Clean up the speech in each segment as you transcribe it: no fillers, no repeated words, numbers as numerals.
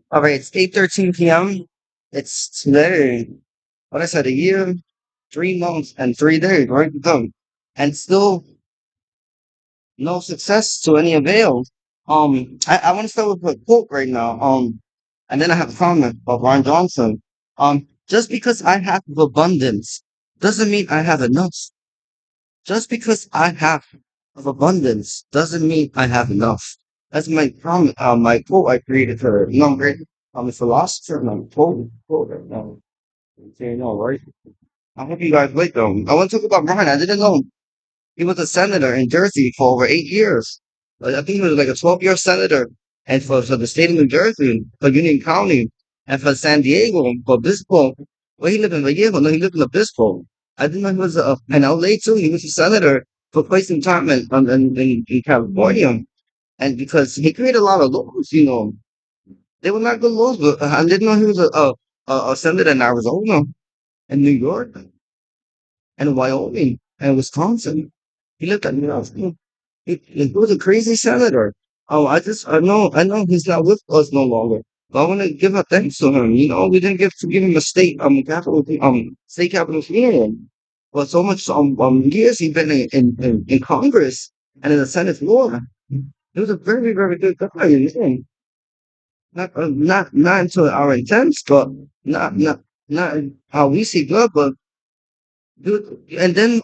All right, it's 8:13 p.m. It's today. What I said, a year, 3 months, and 3 days, right? Done. And still no success to any avail. I want to start with a quote right now. And then I have a comment by Brian Johnson. Just because I have abundance doesn't mean I have enough. Just because I have of abundance doesn't mean I have enough. That's my comment, my quote I created for great a philosopher and I'm quote right now. You know, right? I hope you guys like them. I want to talk about Brian. I didn't know he was a senator in Jersey for over 8 years. I think he was like a 12-year senator and for the state of New Jersey, for Union County, and for San Diego, for Obispo. Well, he lived in Vallejo. No, he lived in Obispo. I didn't know he was in LA too. He was a senator for quite some time in California. And because he created a lot of laws, they were not good laws, but I didn't know he was a senator in Arizona and New York and Wyoming and Wisconsin. He looked at me. He was a crazy senator. I know he's not with us no longer. But I want to give a thanks to him. We didn't get to give him a state capital hearing. But so much years he's been in Congress and in the Senate floor. He was a very very good guy. Not into our intents, but not how we see good, but dude, and then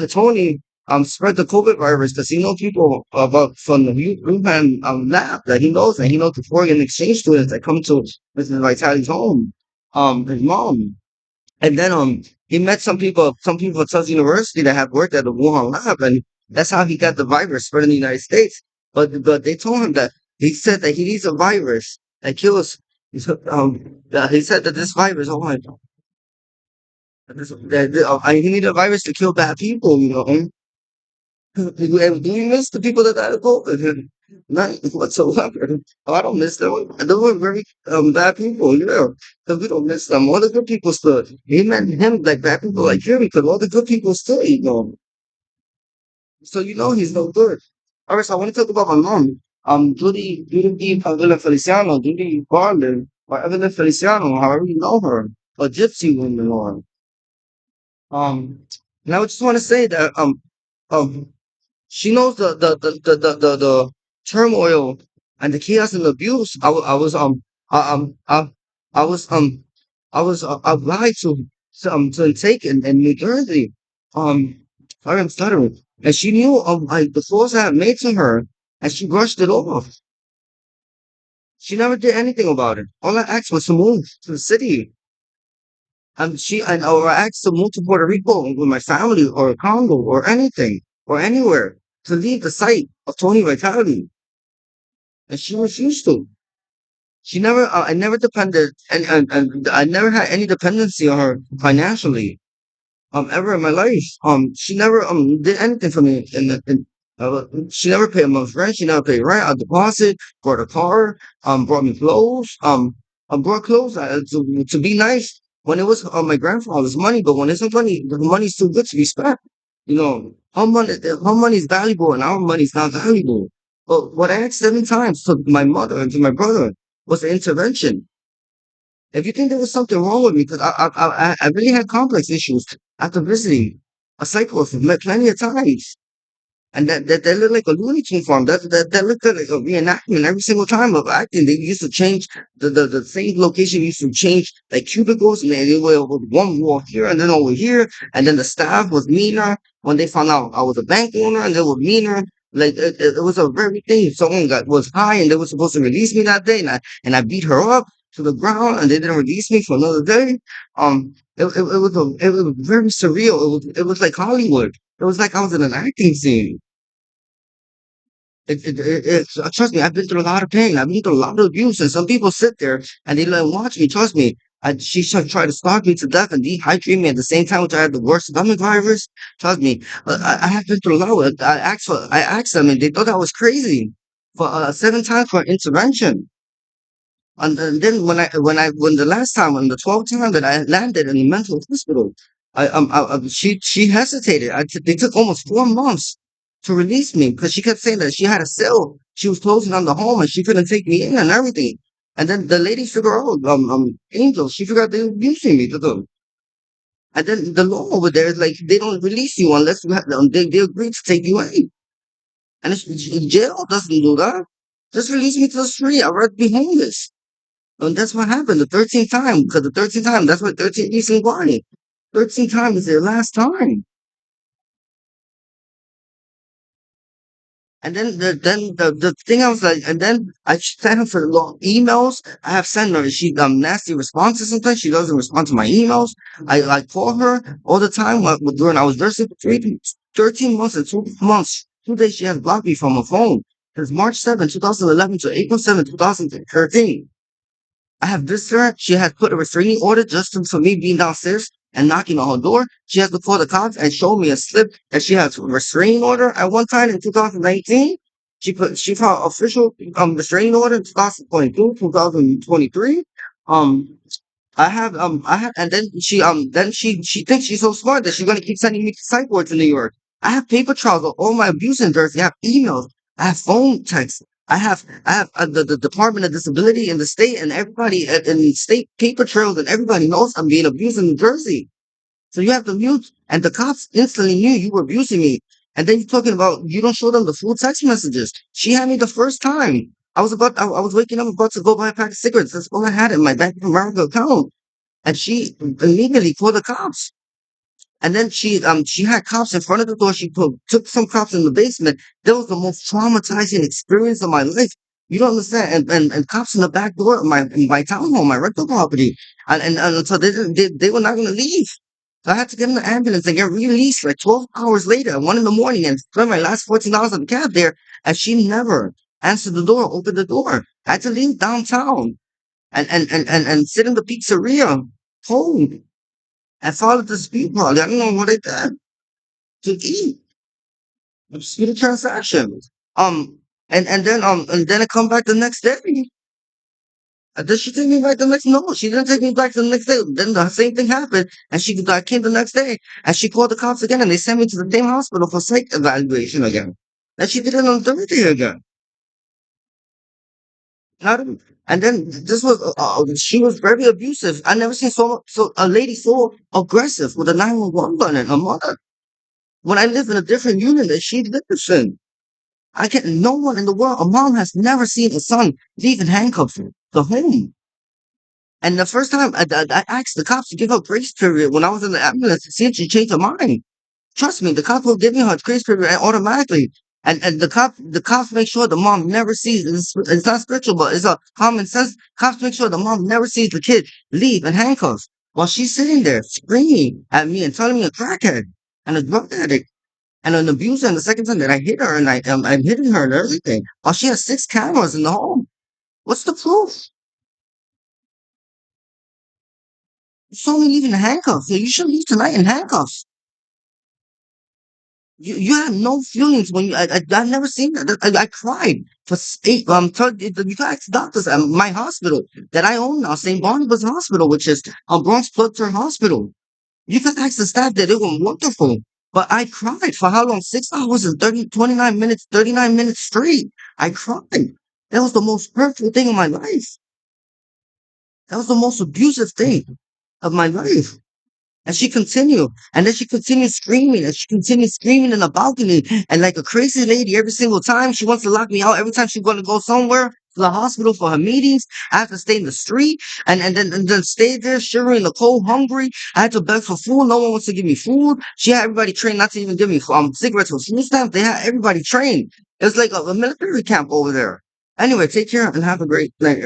Tony spread the COVID virus because he know people about from the Wuhan lab that he knows, and he knows the foreign exchange students that come to Mr. Vitali's home, his mom, and then he met some people at Tufts University that have worked at the Wuhan lab, and that's how he got the virus spread in the United States. But they told him that he said that he needs a virus that kills. He said that this virus. Oh my I need a virus to kill bad people, do you miss the people that died of COVID? Not whatsoever. Oh, I don't miss them. They were very bad people, because we don't miss them. All the good people stood. He meant him like bad people like you because all the good people stood. So he's no good. All right, so I want to talk about my mom. Judy Feliciano, Judy Garland, or Evelyn Feliciano, however you know her, a gypsy woman or um, and I would just want to say that she knows the turmoil and the chaos and abuse. I was I was obliged to take in New Jersey. Um, sorry, I'm stuttering. And she knew the flaws I had made to her, and she brushed it off. She never did anything about it. All I asked was to move to the city. Or I asked to move to Puerto Rico with my family or Congo or anything or anywhere to leave the site of Tony Vitality. And she refused to. I never depended and I never had any dependency on her financially, ever in my life. She never, did anything for me she never paid a month's rent. She never paid rent, a deposit, bought a car, brought me clothes, brought clothes to be nice when it was my grandfather's money. But when it's money, the money's too good to be spent. Her money is valuable and our money is not valuable. But what I asked 7 times to my mother and to my brother was an intervention. If you think there was something wrong with me, because I really had complex issues after visiting a psychosis plenty of times. And that looked like a Looney Tune farm. That looked like a reenactment every single time of acting. They used to change the same location used to change like cubicles, and they were with one wall here and then over here. And then the staff was meaner when they found out I was a bank owner, and they were meaner. Like it was a very thing. Someone got was high, and they were supposed to release me that day, and I beat her up to the ground, and they didn't release me for another day. It was very surreal. It was like Hollywood. It was like I was in an acting scene. Trust me, I've been through a lot of pain. I've been through a lot of abuse, and some people sit there and they let watch me. Trust me, tried to starve me to death and dehydrate me at the same time, which I had the worst stomach virus. Trust me, I have been through a lot. I asked them, and they thought I was crazy for 7 times for intervention. And then when the last time, when the 12th time that I landed in the mental hospital, she hesitated. They took almost 4 months to release me because she kept saying that she had a cell. She was closing on the home and she couldn't take me in and everything. And then the lady figured out, Angel, she figured out they were abusing me to them. And then the law over there is like they don't release you unless you have they agree to take you in. And jail doesn't do that. Just release me to the street. I'd rather be homeless. And that's what happened the 13th time. Because the 13th time, that's what 13 decent why. 13 times is their last time. And then the thing I was like, and then I sent her for long emails. I have sent her she nasty responses sometimes. She doesn't respond to my emails. I call her all the time during I was nursing for 13 months and 2 months. 2 days she has blocked me from her phone. Since March 7, 2011 to April 7, 2013. I have visited her. She has put a restraining order just for me being downstairs and knocking on her door. She has to call the cops and show me a slip that she has a restraining order. At one time in 2019, she filed official restraining order in 2022, 2023. Um, and then she thinks she's so smart that she's gonna keep sending me to psych wards in New York. I have paper trails of all my abuse in Jersey. I have emails. I have phone texts. I have the Department of Disability in the state and everybody in the state paper trails and everybody knows I'm being abused in New Jersey. So you have to mute, and the cops instantly knew you were abusing me. And then you're talking about you don't show them the full text messages. She had me the first time. I was waking up about to go buy a pack of cigarettes. That's all I had in my Bank of America account. And she immediately called the cops. And then she had cops in front of the door. Took some cops in the basement. That was the most traumatizing experience of my life. You don't understand. And cops in the back door of my townhome, my rental property. And so they were not gonna leave. So I had to get in the ambulance and get released like 12 hours later at 1 in the morning and spend my last $14 on the cab there. And she never answered the door, opened the door. I had to leave downtown and sit in the pizzeria home and follow the speed probably. I don't know what I did to eat. Just get a transaction. Um and then I come back the next day. And did she take me back the next? No, she didn't take me back the next day. Then the same thing happened, and I came the next day, and she called the cops again, and they sent me to the same hospital for psych evaluation again. And she did it on Thursday again. Not even- And then this was she was very abusive. I never seen so a lady so aggressive with a 911 button. A mother when I live in a different unit that she lives in. I get no one in the world. A mom has never seen a son leave in handcuffs the home. And the first time I asked the cops to give her grace period when I was in the ambulance to see if she changed her mind. Trust me, the cops will give me her grace period automatically. And the cops make sure the mom never sees it's not spiritual, but it's a common sense. Cops make sure the mom never sees the kid leave in handcuffs while she's sitting there screaming at me and telling me a crackhead and a drug addict and an abuser. And the second time that I hit her and I'm hitting her and everything while she has 6 cameras in the home. What's the proof? You saw me leaving in handcuffs. So you should leave tonight in handcuffs. You had no feelings when I've never seen that. I cried for you can ask doctors at my hospital that I own now, St. Barnabas Hospital, which is Bronx Blood Center Hospital. You can ask the staff that it was wonderful. But I cried for how long? 6 hours and 29 minutes, 39 minutes straight. I cried. That was the most hurtful thing in my life. That was the most abusive thing of my life. And she continued. And then she continued screaming. And she continued screaming in the balcony. And like a crazy lady, every single time she wants to lock me out, every time she's going to go somewhere to the hospital for her meetings, I have to stay in the street and then stay there shivering in the cold, hungry. I had to beg for food. No one wants to give me food. She had everybody trained not to even give me cigarettes or food stamps. They had everybody trained. It's like a military camp over there. Anyway, take care and have a great night.